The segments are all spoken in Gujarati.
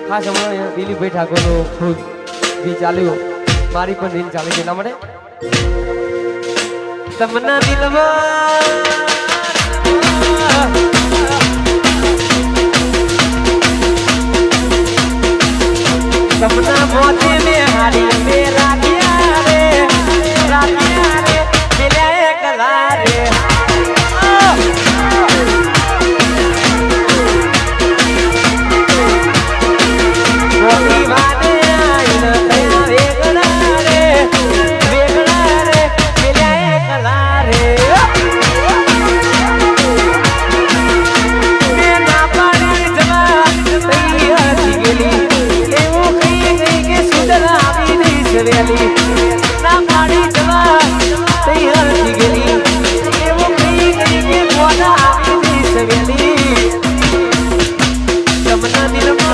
ખાસ હમણાં દિલીપભાઈ ઠાકોરનો ખુદ બી ચાલ્યો, મારી પણ રીલ ચાલી છે. એના માટે તમના દિલમાં સપના મોતે મે હારી મે રાખ્યા રે મિલ્યા એકલા રે. મોતી વાને આઈન તયા વેગળા રે મિલ્યા એકલા રે. મે ના પાડી જવા તૈયાર થઈ ગયેલી, એવું ના પાડી જવા તૈયાર થઈ ગયેલી, એવું કઈ ગઈ કે મોડા આવી સવેલી. તમના દિલમાં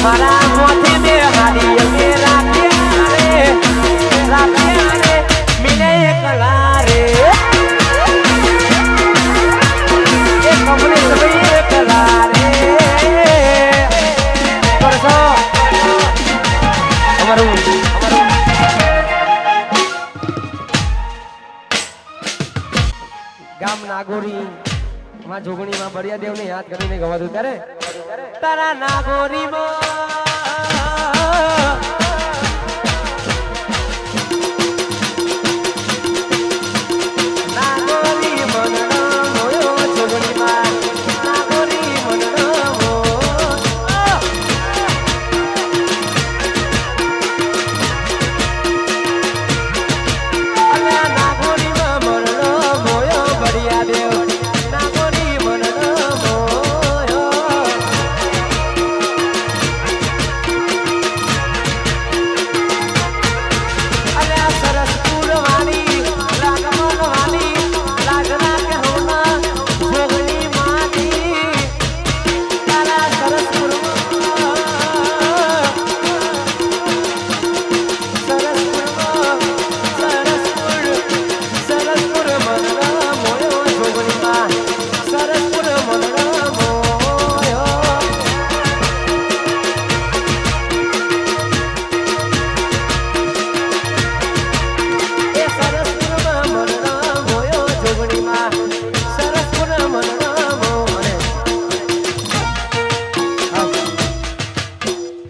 મારા મોથે મે હારી અમે રાખ્યા રે મિલે એકલા રે. એ કમરે સવે એકલા રે. ગામ નાગોરી માં જોગણી માં બળિયા દેવ ને યાદ કરીને ગવાતું ત્યારે તારા નાગોરી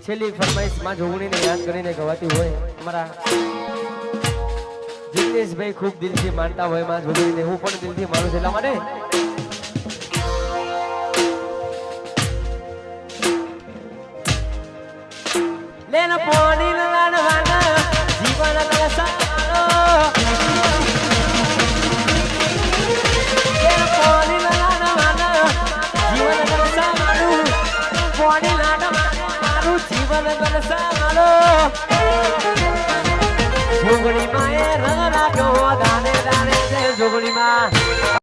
છેલ્લી ફરમાઈશ માં જોગણીને યાદ કરીને ગવાતી હોય. અમારા જિગ્નેશભાઈ ખૂબ દિલથી માનતા હોય માં જોગણીને, હું પણ દિલથી માનું છું. એટલા માટે લેન પોણી લાડવાના જીવન રસાલો, લેન પોણી લાડવાના જીવન રસાલો, પોણી લાડવાના જીવન રસાલો.